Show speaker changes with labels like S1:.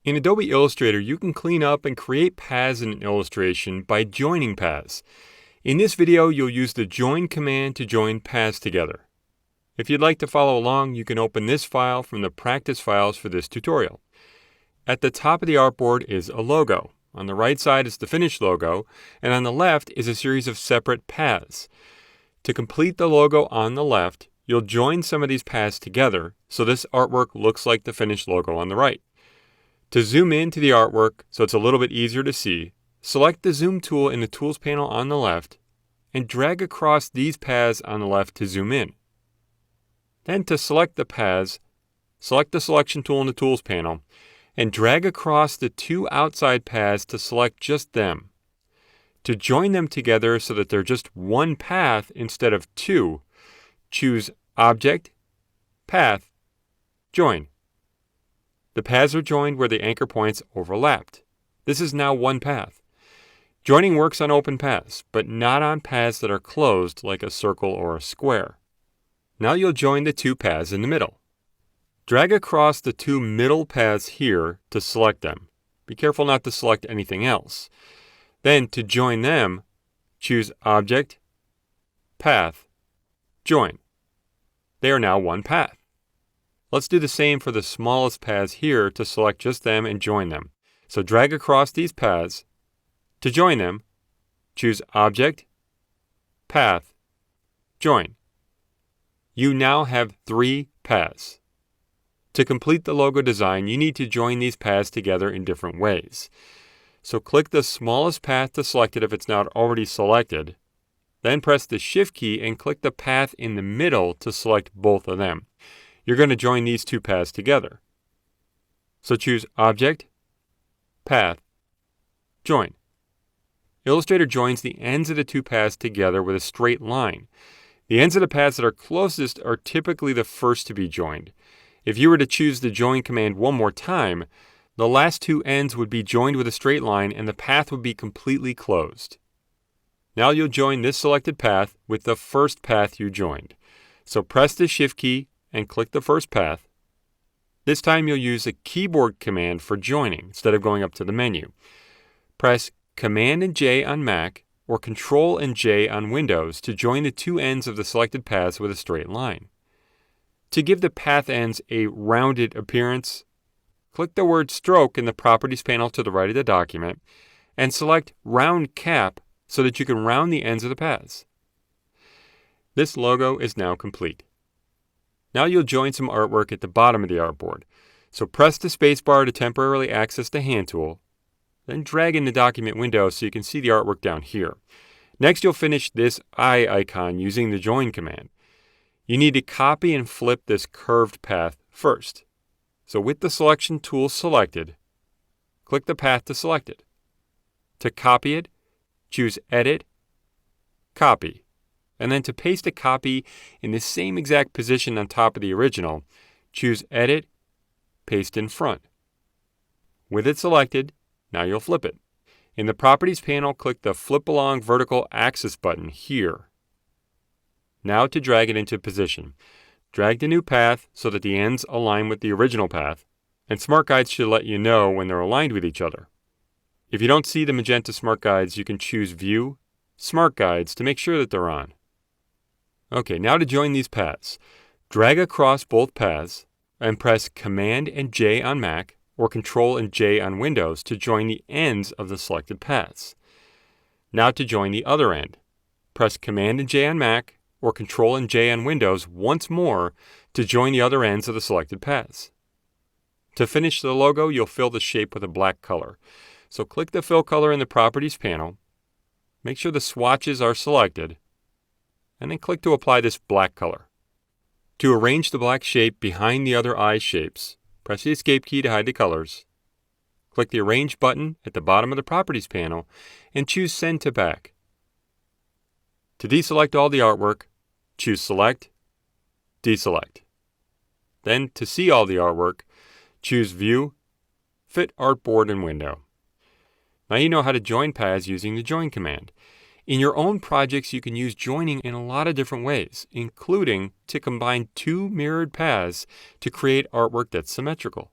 S1: In Adobe Illustrator, you can clean up and create paths in an illustration by joining paths. In this video, you'll use the join command to join paths together. If you'd like to follow along, you can open this file from the practice files for this tutorial. At the top of the artboard is a logo. On the right side is the finished logo, and on the left is a series of separate paths. To complete the logo on the left, you'll join some of these paths together so this artwork looks like the finished logo on the right. To zoom in to the artwork so it's a little bit easier to see, select the Zoom tool in the Tools panel on the left and drag across these paths on the left to zoom in. Then to select the paths, select the Selection tool in the Tools panel and drag across the two outside paths to select just them. To join them together so that they're just one path instead of two, choose Object, Path, Join. The paths are joined where the anchor points overlapped. This is now one path. Joining works on open paths, but not on paths that are closed like a circle or a square. Now you'll join the two paths in the middle. Drag across the two middle paths here to select them. Be careful not to select anything else. Then to join them, choose Object, Path, Join. They are now one path. Let's do the same for the smallest paths here to select just them and join them. So drag across these paths. To join them, choose Object, Path, Join. You now have three paths. To complete the logo design, you need to join these paths together in different ways. So click the smallest path to select it if it's not already selected. Then press the Shift key and click the path in the middle to select both of them. You're going to join these two paths together. So choose Object, Path, Join. Illustrator joins the ends of the two paths together with a straight line. The ends of the paths that are closest are typically the first to be joined. If you were to choose the Join command one more time, the last two ends would be joined with a straight line and the path would be completely closed. Now you'll join this selected path with the first path you joined. So press the Shift key and click the first path. This time you'll use a keyboard command for joining instead of going up to the menu. Press Command and J on Mac or Control and J on Windows to join the two ends of the selected paths with a straight line. To give the path ends a rounded appearance, click the word Stroke in the Properties panel to the right of the document and select Round Cap so that you can round the ends of the paths. This logo is now complete. Now you'll join some artwork at the bottom of the artboard. So press the spacebar to temporarily access the hand tool, then drag in the document window so you can see the artwork down here. Next you'll finish this eye icon using the join command. You need to copy and flip this curved path first. So with the selection tool selected, click the path to select it. To copy it, choose Edit, Copy. And then to paste a copy in the same exact position on top of the original, choose Edit, Paste in Front. With it selected, now you'll flip it. In the Properties panel, click the Flip Along Vertical Axis button here. Now to drag it into position. Drag the new path so that the ends align with the original path, and Smart Guides should let you know when they're aligned with each other. If you don't see the magenta Smart Guides, you can choose View, Smart Guides to make sure that they're on. Okay, now to join these paths. Drag across both paths and press Command and J on Mac or Control and J on Windows to join the ends of the selected paths. Now to join the other end. Press Command and J on Mac or Control and J on Windows once more to join the other ends of the selected paths. To finish the logo, you'll fill the shape with a black color. So click the Fill Color in the Properties panel. Make sure the swatches are selected. And then click to apply this black color. To arrange the black shape behind the other eye shapes, press the Escape key to hide the colors. Click the Arrange button at the bottom of the Properties panel and choose Send to Back. To deselect all the artwork, choose Select, Deselect. Then to see all the artwork, choose View, Fit Artboard and Window. Now you know how to join paths using the Join command. In your own projects, you can use joining in a lot of different ways, including to combine two mirrored paths to create artwork that's symmetrical.